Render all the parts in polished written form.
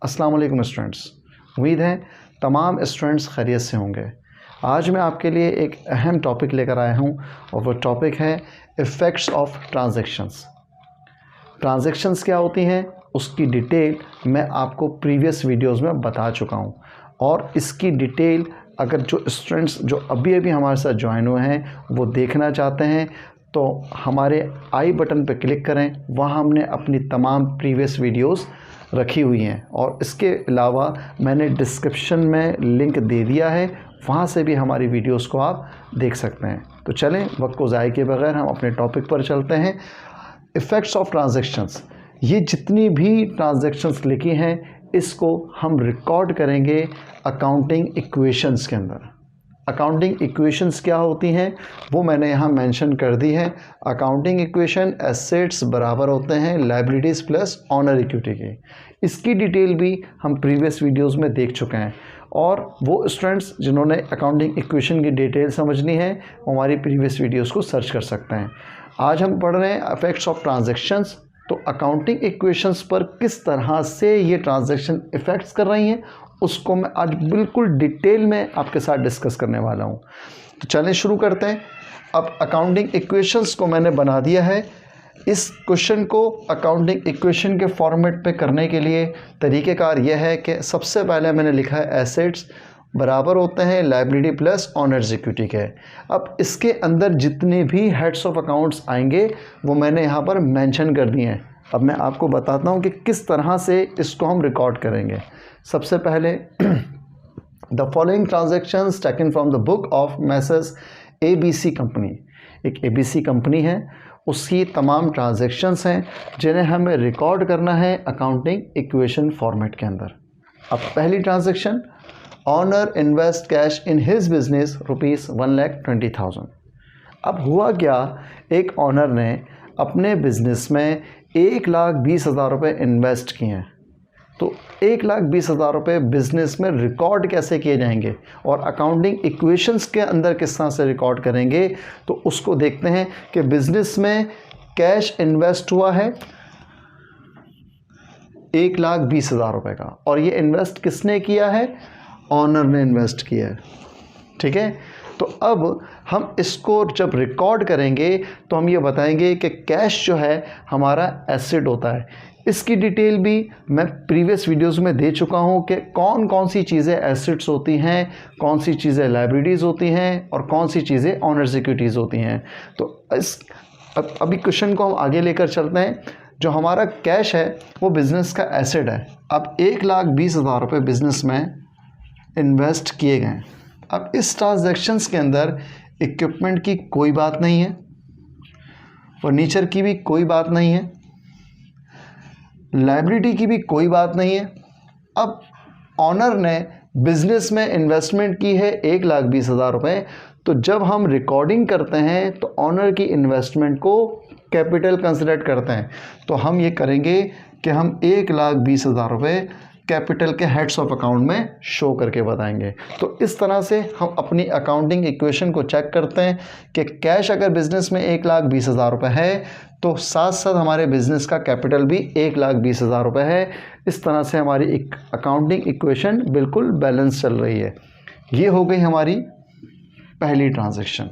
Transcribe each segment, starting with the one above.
अस्सलाम वालेकुम स्टूडेंट्स। उम्मीद है तमाम स्टूडेंट्स खैरियत से होंगे। आज मैं आपके लिए एक अहम टॉपिक लेकर आया हूं और वो टॉपिक है इफ़ेक्ट्स ऑफ ट्रांजैक्शंस। ट्रांजैक्शंस क्या होती हैं उसकी डिटेल मैं आपको प्रीवियस वीडियोस में बता चुका हूं और इसकी डिटेल अगर जो स्टूडेंट्स जो अभी हमारे साथ ज्वाइन हुए हैं वो देखना चाहते हैं तो हमारे आई बटन पर क्लिक करें। वहाँ हमने अपनी तमाम प्रीवियस वीडियोस रखी हुई हैं और इसके अलावा मैंने डिस्क्रिप्शन में लिंक दे दिया है, वहाँ से भी हमारी वीडियोस को आप देख सकते हैं। तो चलें वक्त को ज़ाय के बगैर हम अपने टॉपिक पर चलते हैं। इफ़ेक्ट्स ऑफ ट्रांजैक्शंस, ये जितनी भी ट्रांजैक्शंस लिखी हैं इसको हम रिकॉर्ड करेंगे अकाउंटिंग इक्वेशंस के अंदर। अकाउंटिंग इक्वेशंस क्या होती हैं वो मैंने यहाँ मेंशन कर दी है। अकाउंटिंग इक्वेशन एसेट्स बराबर होते हैं लायबिलिटीज़ प्लस ऑनर इक्विटी के। इसकी डिटेल भी हम प्रीवियस वीडियोस में देख चुके हैं और वो स्टूडेंट्स जिन्होंने अकाउंटिंग इक्वेशन की डिटेल समझनी है वो हमारी प्रीवियस वीडियोस को सर्च कर सकते हैं। आज हम पढ़ रहे हैं इफ़ेक्ट्स ऑफ ट्रांजैक्शंस। तो अकाउंटिंग इक्वेशंस पर किस तरह से ये ट्रांजैक्शन इफ़ेक्ट्स कर रही हैं उसको मैं आज बिल्कुल डिटेल में आपके साथ डिस्कस करने वाला हूँ। तो चलें शुरू करते हैं। अब अकाउंटिंग इक्वेशंस को मैंने बना दिया है। इस क्वेश्चन को अकाउंटिंग इक्वेशन के फॉर्मेट पे करने के लिए तरीक़ेकार यह है कि सबसे पहले मैंने लिखा है एसेट्स बराबर होते हैं लायबिलिटी प्लस ऑनर्स इक्विटी के। अब इसके अंदर जितने भी हेड्स ऑफ अकाउंट्स आएंगे वो मैंने यहाँ पर मेंशन कर दिए हैं। अब मैं आपको बताता हूँ कि किस तरह से इसको हम रिकॉर्ड करेंगे। सबसे पहले the following transactions taken from the book of Messrs ABC company. एक ABC कंपनी है, उसकी तमाम ट्रांजैक्शंस हैं जिन्हें हमें रिकॉर्ड करना है अकाउंटिंग इक्वेशन फॉर्मेट के अंदर। अब पहली transaction, owner invest cash in his business ₹1,20,000। अब हुआ क्या, एक ऑनर ने अपने बिजनेस में ₹1,20,000 इन्वेस्ट किए हैं। तो ₹1,20,000 बिज़नेस में रिकॉर्ड कैसे किए जाएंगे और अकाउंटिंग इक्वेशंस के अंदर किस तरह से रिकॉर्ड करेंगे तो उसको देखते हैं कि बिज़नेस में कैश इन्वेस्ट हुआ है ₹1,20,000 का और ये इन्वेस्ट किसने किया है, ऑनर ने इन्वेस्ट किया है। ठीक है, तो अब हम इसको जब रिकॉर्ड करेंगे तो हम ये बताएंगे कि कैश जो है हमारा एसेट होता है। इसकी डिटेल भी मैं प्रीवियस वीडियोस में दे चुका हूँ कि कौन कौन सी चीज़ें एसेट्स होती हैं, कौन सी चीज़ें लायबिलिटीज़ होती हैं और कौन सी चीज़ें ऑनर्स इक्विटीज़ होती हैं। तो अभी क्वेश्चन को हम आगे लेकर चलते हैं। जो हमारा कैश है वो बिज़नेस का एसेट है। अब ₹1,20,000 बिज़नेस में इन्वेस्ट किए गए। अब इस ट्रांजैक्शंस के अंदर इक्विपमेंट की कोई बात नहीं है, फर्नीचर की भी कोई बात नहीं है, लायबिलिटी की भी कोई बात नहीं है। अब ऑनर ने बिजनेस में इन्वेस्टमेंट की है ₹1,20,000। तो जब हम रिकॉर्डिंग करते हैं तो ऑनर की इन्वेस्टमेंट को कैपिटल कंसिडर करते हैं। तो हम ये करेंगे कि हम ₹1,20,000 कैपिटल के हेड्स ऑफ अकाउंट में शो करके बताएंगे। तो इस तरह से हम अपनी अकाउंटिंग इक्वेशन को चेक करते हैं कि कैश अगर बिज़नेस में ₹1,20,000 है तो साथ साथ हमारे बिज़नेस का कैपिटल भी ₹1,20,000 है। इस तरह से हमारी एक अकाउंटिंग इक्वेशन बिल्कुल बैलेंस चल रही है। ये हो गई हमारी पहली ट्रांजैक्शन।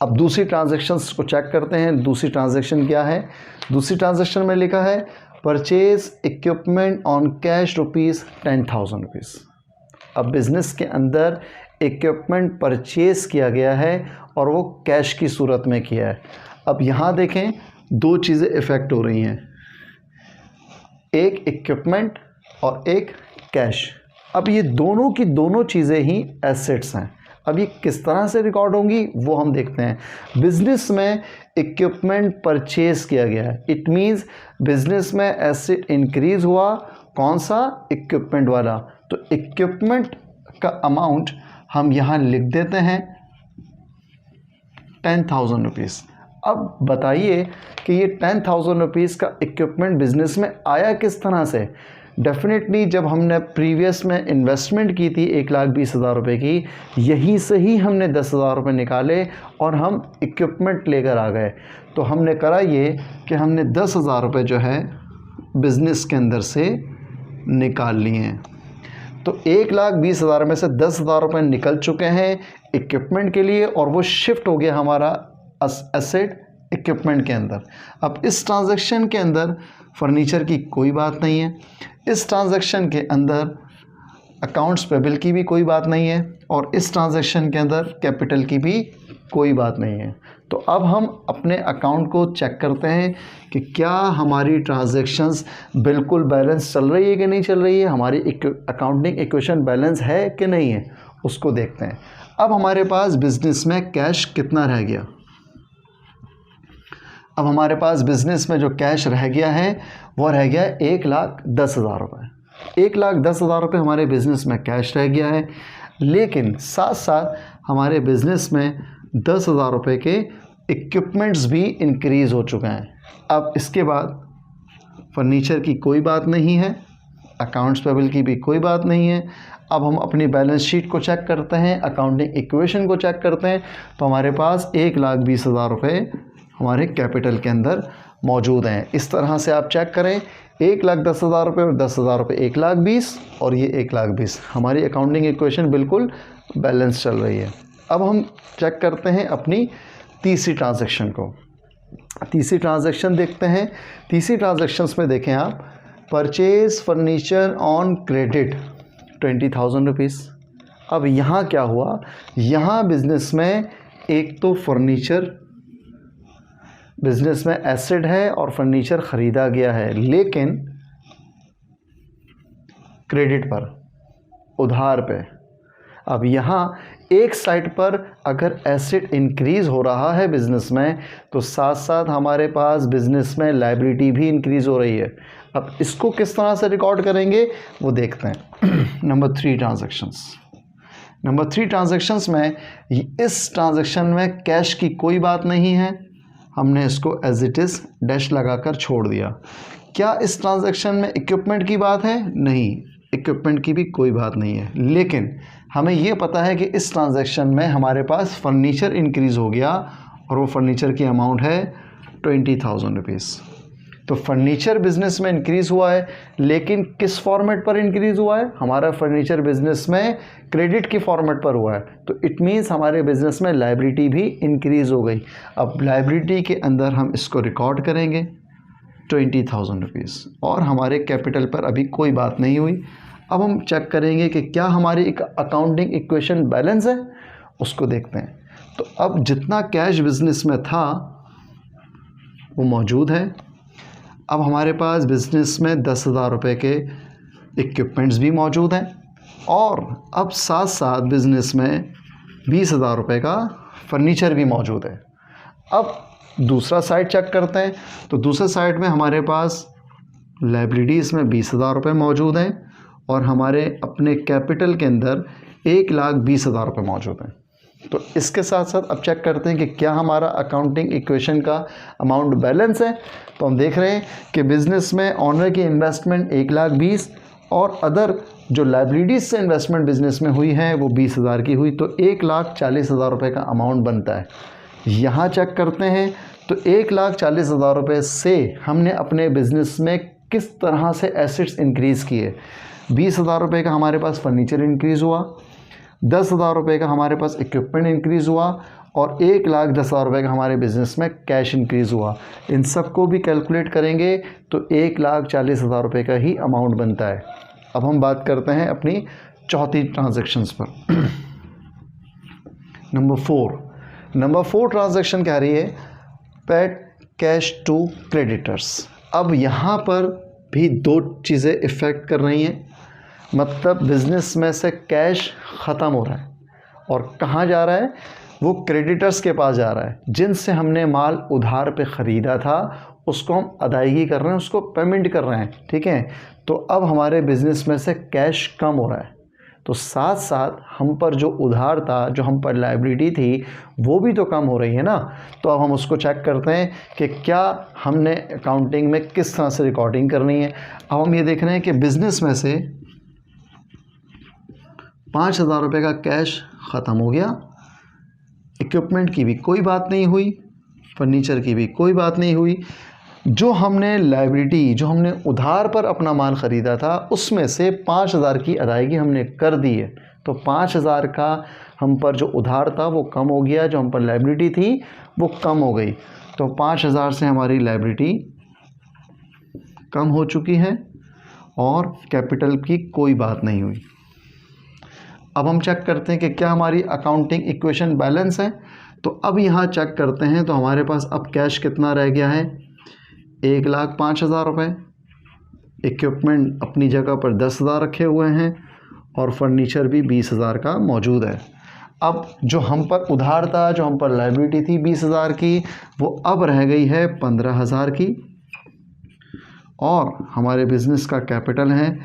अब दूसरी ट्रांजैक्शंस को चेक करते हैं। दूसरी ट्रांजैक्शन क्या है, दूसरी ट्रांजैक्शन में लिखा है परचेज इक्विपमेंट ऑन कैश ₹10,000। अब बिज़नेस के अंदर इक्विपमेंट परचेज किया गया है और वो कैश की सूरत में किया है। अब यहाँ देखें दो चीज़ें इफ़ेक्ट हो रही हैं, एक इक्विपमेंट और एक कैश। अब ये दोनों की दोनों चीज़ें ही एसेट्स हैं। अब ये किस तरह से रिकॉर्ड होंगी वो हम देखते हैं। बिज़नेस में इक्विपमेंट परचेज किया गया है, इट मीन्स बिज़नेस में एसेट इंक्रीज़ हुआ, कौन सा, इक्विपमेंट वाला। तो इक्विपमेंट का अमाउंट हम यहाँ लिख देते हैं ₹10,000। अब बताइए कि ये ₹10,000 का इक्विपमेंट बिज़नेस में आया किस तरह से। डेफिनेटली जब हमने प्रीवियस में इन्वेस्टमेंट की थी ₹1,20,000 की, यहीं से ही हमने ₹10,000 निकाले और हम इक्विपमेंट लेकर आ गए। तो हमने करा ये कि हमने ₹10,000 जो है बिज़नेस के अंदर से निकाल लिए हैं। तो 1,20,000 में से 10,000 रुपये निकल चुके हैं इक्विपमेंट के लिए और वो शिफ्ट हो गया हमारा एसेट इक्विपमेंट के अंदर। अब इस ट्रांजैक्शन के अंदर फर्नीचर की कोई बात नहीं है, इस ट्रांजैक्शन के अंदर अकाउंट्स पेबल की भी कोई बात नहीं है और इस ट्रांजैक्शन के अंदर कैपिटल की भी कोई बात नहीं है। तो अब हम अपने अकाउंट को चेक करते हैं कि क्या हमारी ट्रांजैक्शंस बिल्कुल बैलेंस चल रही है कि नहीं चल रही है, हमारी अकाउंटिंग इक्वेशन बैलेंस है कि नहीं है, उसको देखते हैं। अब हमारे पास बिजनेस में कैश कितना रह गया। अब हमारे पास बिजनेस में जो कैश रह गया है वो रह गया 1,10,000 रुपये। 1,10,000 रुपये हमारे बिज़नेस में कैश रह गया है, लेकिन साथ साथ हमारे बिज़नेस में 10,000 रुपये के इक्विपमेंट्स भी इंक्रीज़ हो चुके हैं। अब इसके बाद फर्नीचर की कोई बात नहीं है, अकाउंट्स पेबल की भी कोई बात नहीं है। अब हम अपनी बैलेंस शीट को चेक करते हैं, अकाउंटिंग इक्वेशन को चेक करते हैं, तो हमारे पास 1,20,000 रुपये हमारे कैपिटल के अंदर मौजूद हैं। इस तरह से आप चेक करें, 1,10,000 रुपये और 10,000 रुपये 1,20,000 और ये 1,20,000, हमारी अकाउंटिंग इक्वेशन बिल्कुल बैलेंस चल रही है। अब हम चेक करते हैं अपनी तीसरी ट्रांजैक्शन को। तीसरी ट्रांजैक्शन देखते हैं। तीसरी ट्रांजैक्शंस में देखें आप, purchase furniture on credit 20,000 rupees. अब यहाँ क्या हुआ, यहाँ बिजनेस में एक तो फर्नीचर बिजनेस में एसेट है और फर्नीचर ख़रीदा गया है, लेकिन क्रेडिट पर, उधार पे। अब यहाँ एक साइड पर अगर एसेट इंक्रीज़ हो रहा है बिज़नेस में, तो साथ साथ हमारे पास बिज़नेस में लायबिलिटी भी इंक्रीज़ हो रही है। अब इसको किस तरह से रिकॉर्ड करेंगे वो देखते हैं। Number 3 transactions. नंबर 3 ट्रांजैक्शंस में इस ट्रांजैक्शन में कैश की कोई बात नहीं है, हमने इसको एज इट इज़ डैश लगाकर छोड़ दिया। क्या इस ट्रांजैक्शन में इक्विपमेंट की बात है? नहीं, इक्विपमेंट की भी कोई बात नहीं है, लेकिन हमें ये पता है कि इस ट्रांजैक्शन में हमारे पास फर्नीचर इंक्रीज़ हो गया और वो फर्नीचर की अमाउंट है 20,000 रुपीज़। तो फर्नीचर बिज़नेस में इंक्रीज़ हुआ है, लेकिन किस फॉर्मेट पर इंक्रीज़ हुआ है? हमारा फर्नीचर बिज़नेस में क्रेडिट की फॉर्मेट पर हुआ है, तो इट मीन्स हमारे बिज़नेस में लायबिलिटी भी इंक्रीज़ हो गई। अब लायबिलिटी के अंदर हम इसको रिकॉर्ड करेंगे 20,000 रुपीज़ और हमारे कैपिटल पर अभी कोई बात नहीं हुई। अब हम चेक करेंगे कि क्या हमारी एक अकाउंटिंग इक्वेशन बैलेंस है, उसको देखते हैं। तो अब जितना कैश बिज़नेस में था वो मौजूद है। अब हमारे पास बिज़नेस में 10,000 रुपये के इक्विपमेंट्स भी मौजूद हैं और अब साथ साथ बिज़नेस में 20,000 रुपये का फर्नीचर भी मौजूद है। अब दूसरा साइड चेक करते हैं, तो दूसरे साइड में हमारे पास लायबिलिटीज़ में 20,000 रुपये मौजूद हैं और हमारे अपने कैपिटल के अंदर 1,20,000 रुपये मौजूद हैं। तो इसके साथ साथ अब चेक करते हैं कि क्या हमारा अकाउंटिंग इक्वेशन का अमाउंट बैलेंस है। तो हम देख रहे हैं कि बिज़नेस में ऑनर की इन्वेस्टमेंट 1,20,000 और अदर जो लायबिलिटीज़ से इन्वेस्टमेंट बिज़नेस में हुई है वो 20,000 की हुई, तो 1,40,000 रुपये का अमाउंट बनता है। यहाँ चेक करते हैं तो 1,40,000 रुपये से हमने अपने बिज़नेस में किस तरह से एसेट्स इंक्रीज़ किए। 20,000 रुपये का हमारे पास फर्नीचर इंक्रीज़ हुआ, 10,000 रुपये का हमारे पास इक्विपमेंट इंक्रीज़ हुआ और 1,10,000 रुपये का हमारे बिज़नेस में कैश इंक्रीज़ हुआ। इन सब को भी कैलकुलेट करेंगे तो 1,40,000 रुपये का ही अमाउंट बनता है। अब हम बात करते हैं अपनी चौथी ट्रांजैक्शंस पर। नंबर 4 ट्रांजैक्शन कह रही है पेड कैश टू क्रेडिटर्स। अब यहाँ पर भी 2 चीज़ें इफ़ेक्ट कर रही हैं, मतलब बिज़नेस में से कैश ख़त्म हो रहा है और कहाँ जा रहा है, वो क्रेडिटर्स के पास जा रहा है, जिनसे हमने माल उधार पे ख़रीदा था उसको हम अदायगी कर रहे हैं, उसको पेमेंट कर रहे हैं, ठीक है। तो अब हमारे बिज़नेस में से कैश कम हो रहा है, तो साथ साथ हम पर जो उधार था, जो हम पर लायबिलिटी थी, वो भी तो कम हो रही है ना। तो अब हम उसको चेक करते हैं कि क्या हमने अकाउंटिंग में किस तरह से रिकॉर्डिंग करनी है। अब हम ये देख रहे हैं कि बिज़नेस में से 5,000 रुपये का कैश ख़त्म हो गया, इक्विपमेंट की भी कोई बात नहीं हुई, फर्नीचर की भी कोई बात नहीं हुई, जो हमने लायबिलिटी, जो हमने उधार पर अपना माल ख़रीदा था, उसमें से 5,000 की अदायगी हमने कर दी है। तो 5,000 का हम पर जो उधार था वो कम हो गया, जो हम पर लायबिलिटी थी वो कम हो गई। तो 5,000 से हमारी लायबिलिटी कम हो चुकी है और कैपिटल की कोई बात नहीं हुई। अब हम चेक करते हैं कि क्या हमारी अकाउंटिंग इक्वेशन बैलेंस है। तो अब यहाँ चेक करते हैं तो हमारे पास अब कैश कितना रह गया है, 1,05,000 रुपये। इक्विपमेंट अपनी जगह पर 10,000 रखे हुए हैं और फर्नीचर भी 20,000 का मौजूद है। अब जो हम पर उधार था, जो हम पर लायबिलिटी थी 20,000 की, वो अब रह गई है 15,000 की और हमारे बिज़नेस का कैपिटल है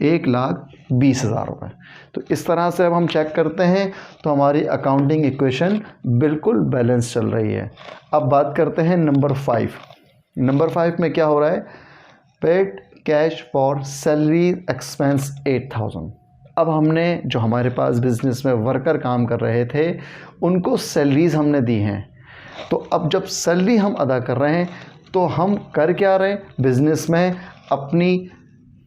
1,20,000 रुपये। तो इस तरह से अब हम चेक करते हैं तो हमारी अकाउंटिंग इक्वेशन बिल्कुल बैलेंस चल रही है। अब बात करते हैं नंबर 5। नंबर 5 में क्या हो रहा है, paid cash for salary expense 8,000। अब हमने जो हमारे पास बिज़नेस में वर्कर काम कर रहे थे उनको सैलरीज़ हमने दी हैं। तो अब जब सैलरी हम अदा कर रहे हैं तो हम कर क्या रहे हैं, बिज़नेस में अपनी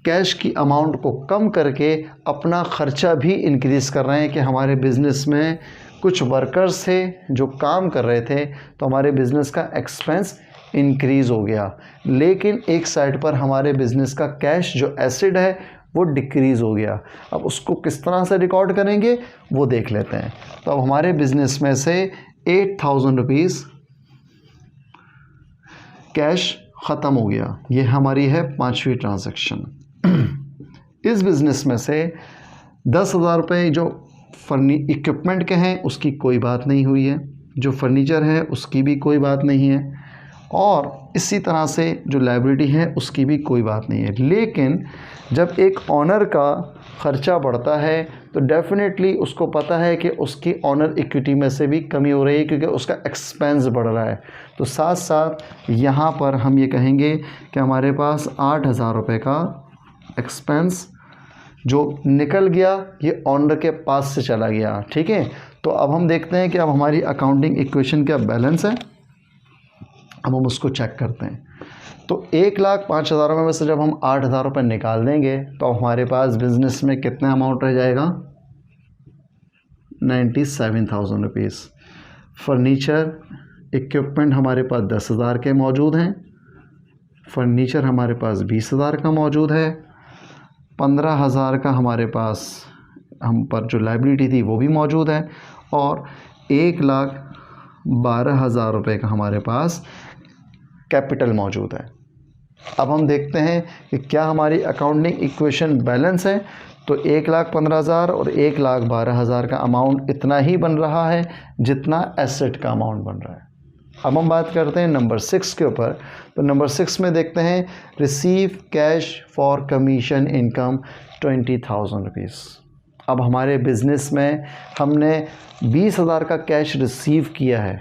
कैश की अमाउंट को कम करके अपना ख़र्चा भी इंक्रीज़ कर रहे हैं कि हमारे बिज़नेस में कुछ वर्कर्स थे जो काम कर रहे थे तो हमारे बिज़नेस का एक्सपेंस इंक्रीज़ हो गया। लेकिन एक साइड पर हमारे बिज़नेस का कैश जो एसिड है वो डिक्रीज़ हो गया। अब उसको किस तरह से रिकॉर्ड करेंगे वो देख लेते हैं। तो अब हमारे बिज़नेस में से 8,000 रुपीज़ कैश ख़त्म हो गया। ये हमारी है 5वीं ट्रांजैक्शन। इस बिज़नेस में से 10,000 रुपये जो इक्विपमेंट के हैं उसकी कोई बात नहीं हुई है, जो फर्नीचर है उसकी भी कोई बात नहीं है और इसी तरह से जो लायबिलिटी है उसकी भी कोई बात नहीं है। लेकिन जब एक ऑनर का ख़र्चा बढ़ता है तो डेफिनेटली उसको पता है कि उसकी ऑनर इक्विटी में से भी कमी हो रही है क्योंकि उसका एक्सपेंस बढ़ रहा है। तो साथ साथ यहाँ पर हम ये कहेंगे कि हमारे पास 8,000 रुपये का एक्सपेंस जो निकल गया ये ऑनर के पास से चला गया। ठीक है, तो अब हम देखते हैं कि अब हमारी अकाउंटिंग इक्वेशन क्या बैलेंस है। अब हम उसको चेक करते हैं। तो 1,05,000 रुपये में से जब हम 8,000 रुपये निकाल देंगे तो हमारे पास बिज़नेस में कितना अमाउंट रह जाएगा, 97,000 रुपीज़। फर्नीचर इक्विपमेंट हमारे पास 10,000 के मौजूद हैं, फर्नीचर हमारे पास 20,000 का मौजूद है, 15,000 का हमारे पास हम पर जो लायबिलिटी थी वो भी मौजूद है और 1,12,000 रुपये का हमारे पास कैपिटल मौजूद है। अब हम देखते हैं कि क्या हमारी अकाउंटिंग इक्वेशन बैलेंस है। तो 1,15,000 और 1,12,000 का अमाउंट इतना ही बन रहा है जितना एसेट का अमाउंट बन रहा है। अब हम बात करते हैं नंबर 6 के ऊपर। तो नंबर 6 में देखते हैं receive cash for commission income 20,000 rupees. अब हमारे बिज़नेस में हमने 20,000 का कैश रिसीव किया है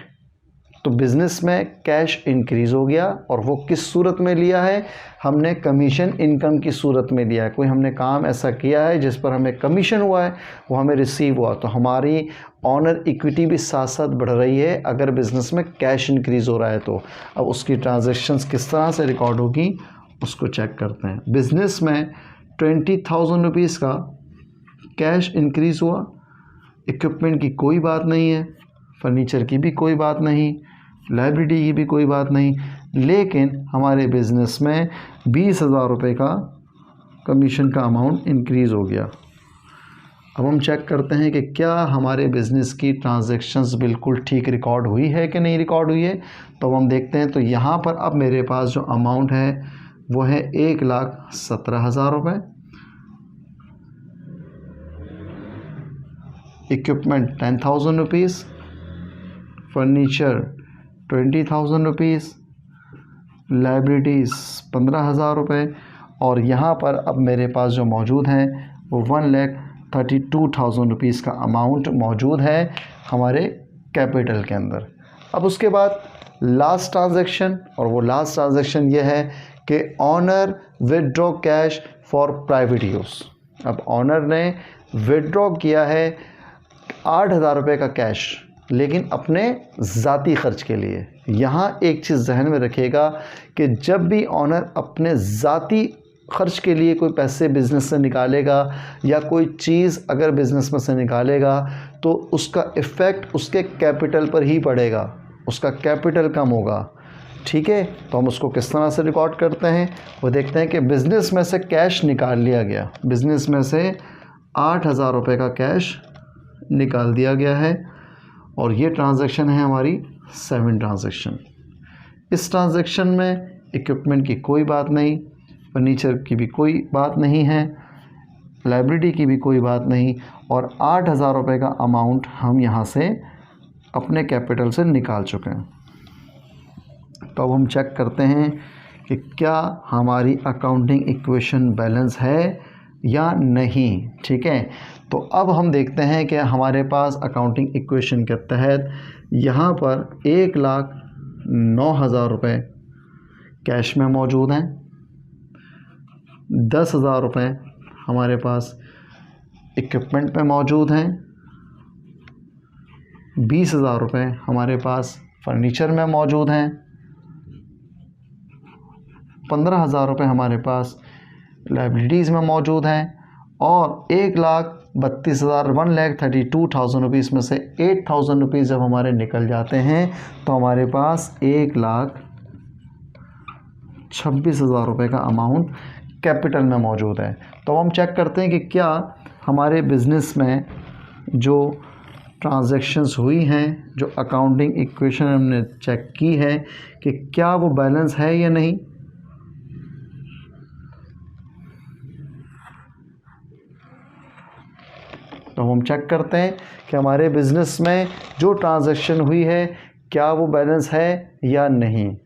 तो बिज़नेस में कैश इंक्रीज़ हो गया और वो किस सूरत में लिया है, हमने कमीशन इनकम की सूरत में लिया है। कोई हमने काम ऐसा किया है जिस पर हमें कमीशन हुआ है वो हमें रिसीव हुआ, तो हमारी ऑनर इक्विटी भी साथ साथ बढ़ रही है अगर बिज़नेस में कैश इंक्रीज़ हो रहा है तो। अब उसकी ट्रांजैक्शंस किस तरह से रिकॉर्ड होगी उसको चेक करते हैं। बिज़नेस में 20,000 रुपीज़ का कैश इंक्रीज़ हुआ, इक्विपमेंट की कोई बात नहीं है, फर्नीचर की भी कोई बात नहीं, लायबिलिटी की भी कोई बात नहीं, लेकिन हमारे बिज़नेस में 20,000 रुपये का कमीशन का अमाउंट इंक्रीज़ हो गया। अब हम चेक करते हैं कि क्या हमारे बिज़नेस की ट्रांजैक्शंस बिल्कुल ठीक रिकॉर्ड हुई है कि नहीं रिकॉर्ड हुई है। तो हम देखते हैं तो यहाँ पर अब मेरे पास जो अमाउंट है वो है 1,17,000 रुपये, equipment 10,000 rupees, furniture 20,000 rupees, liabilities 15,000 रुपये और यहाँ पर अब मेरे पास जो मौजूद हैं वो 1,32,000 रुपीज़ का अमाउंट मौजूद है हमारे कैपिटल के अंदर। अब उसके बाद लास्ट ट्रांजैक्शन, और वो लास्ट ट्रांजैक्शन ये है कि owner withdraw cash for private use. अब ऑनर ने विदड्रॉ किया है 8,000 रुपये का कैश लेकिन अपने ज़ाती ख़र्च के लिए। यहाँ एक चीज़ जहन में रखिएगा कि जब भी ऑनर अपने ज़ाती खर्च के लिए कोई पैसे बिज़नेस से निकालेगा या कोई चीज़ अगर बिज़नेस में से निकालेगा तो उसका इफ़ेक्ट उसके कैपिटल पर ही पड़ेगा, उसका कैपिटल कम होगा। ठीक है, तो हम उसको किस तरह से रिकॉर्ड करते हैं वो देखते हैं कि बिज़नेस में से कैश निकाल लिया गया, बिज़नेस में से 8,000 रुपये का कैश निकाल दिया गया है और ये ट्रांजैक्शन है हमारी 7 ट्रांजैक्शन। इस ट्रांजैक्शन में इक्विपमेंट की कोई बात नहीं, फर्नीचर की भी कोई बात नहीं है, लाइब्रेरी की भी कोई बात नहीं और 8,000 रुपये का अमाउंट हम यहाँ से अपने कैपिटल से निकाल चुके हैं। तो अब हम चेक करते हैं कि क्या हमारी अकाउंटिंग इक्वेशन बैलेंस है या नहीं। ठीक है, तो अब हम देखते हैं कि हमारे पास अकाउंटिंग इक्वेशन के तहत यहाँ पर 1,09,000 रुपये कैश में मौजूद हैं, 10,000 रुपये हमारे पास इक्विपमेंट में मौजूद हैं, 20,000 रुपये हमारे पास फर्नीचर में मौजूद हैं, 15,000 रुपये हमारे पास लाइब्रेरीज़ में मौजूद हैं और 1,32,000 रुपीज़ में से 8,000 रुपीज़ जब हमारे निकल जाते हैं तो हमारे पास 1,26,000 रुपये का अमाउंट कैपिटल में मौजूद है। तो हम चेक करते हैं कि क्या हमारे बिज़नेस में जो ट्रांजैक्शंस हुई हैं, जो अकाउंटिंग इक्वेशन हमने चेक की है कि क्या वो बैलेंस है या नहीं। तो हम चेक करते हैं कि हमारे बिज़नेस में जो ट्रांजैक्शन हुई है क्या वो बैलेंस है या नहीं।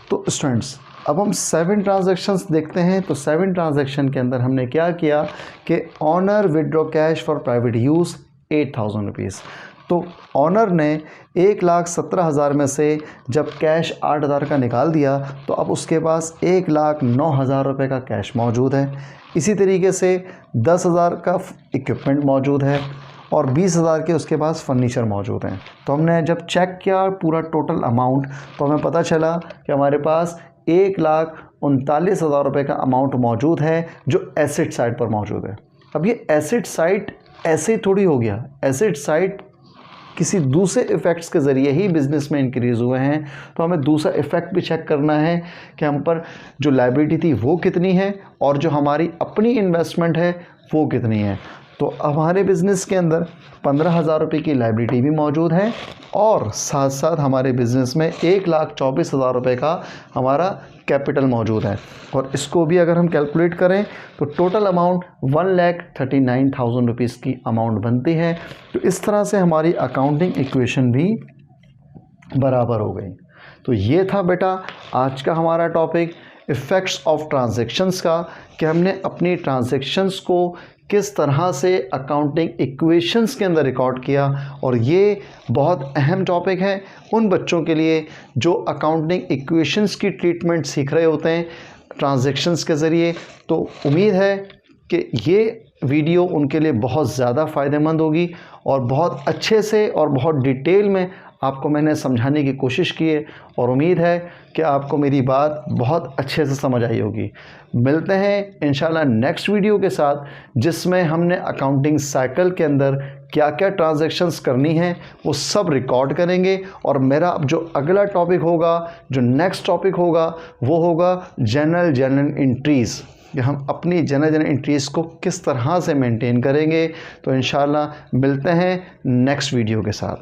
तो स्टूडेंट्स अब हम 7 ट्रांजैक्शंस देखते हैं। तो 7 ट्रांजैक्शन के अंदर हमने क्या किया कि owner withdraw cash for private use 8,000 rupees. तो ऑनर ने 1,17,000 में से जब कैश 8,000 का निकाल दिया तो अब उसके पास 1,09,000 रुपये का कैश मौजूद है। इसी तरीके से 10,000 का इक्विपमेंट मौजूद है और 20,000 के उसके पास फर्नीचर मौजूद हैं। तो हमने जब चेक किया पूरा टोटल अमाउंट तो हमें पता चला कि हमारे पास 1,39,000 रुपये का अमाउंट मौजूद है जो एसेट साइड पर मौजूद है। अब ये एसेट साइड ऐसे ही थोड़ी हो गया, एसेट साइड किसी दूसरे इफ़ेक्ट्स के ज़रिए ही बिज़नेस में इंक्रीज़ हुए हैं। तो हमें दूसरा इफ़ेक्ट भी चेक करना है कि हम पर जो लायबिलिटी थी वो कितनी है और जो हमारी अपनी इन्वेस्टमेंट है वो कितनी है। तो हमारे बिज़नेस के अंदर 15,000 रुपये की लायबिलिटी भी मौजूद है और साथ साथ हमारे बिज़नेस में 1,24,000 रुपये का हमारा कैपिटल मौजूद है। और इसको भी अगर हम कैलकुलेट करें तो टोटल अमाउंट 1,39,000 रुपीज़ की अमाउंट बनती है। तो इस तरह से हमारी अकाउंटिंग इक्वेशन भी बराबर हो गई। तो ये था बेटा आज का हमारा टॉपिक इफ़ेक्ट्स ऑफ ट्रांजैक्शंस का, कि हमने अपनी ट्रांजैक्शंस को किस तरह से अकाउंटिंग इक्वेशंस के अंदर रिकॉर्ड किया। और ये बहुत अहम टॉपिक है उन बच्चों के लिए जो अकाउंटिंग इक्वेशंस की ट्रीटमेंट सीख रहे होते हैं ट्रांजैक्शंस के ज़रिए। तो उम्मीद है कि ये वीडियो उनके लिए बहुत ज़्यादा फ़ायदेमंद होगी और बहुत अच्छे से और बहुत डिटेल में आपको मैंने समझाने की कोशिश की है और उम्मीद है कि आपको मेरी बात बहुत अच्छे से समझ आई होगी। मिलते हैं इंशाल्लाह नेक्स्ट वीडियो के साथ जिसमें हमने अकाउंटिंग साइकिल के अंदर क्या क्या ट्रांजैक्शंस करनी है वो सब रिकॉर्ड करेंगे। और मेरा अब जो अगला टॉपिक होगा, जो नेक्स्ट टॉपिक होगा वो होगा जर्नल एंट्रीज़, कि हम अपनी जर्नल एंट्रीज़ को किस तरह से मेंटेन करेंगे। तो इंशाल्लाह मिलते हैं नेक्स्ट वीडियो के साथ।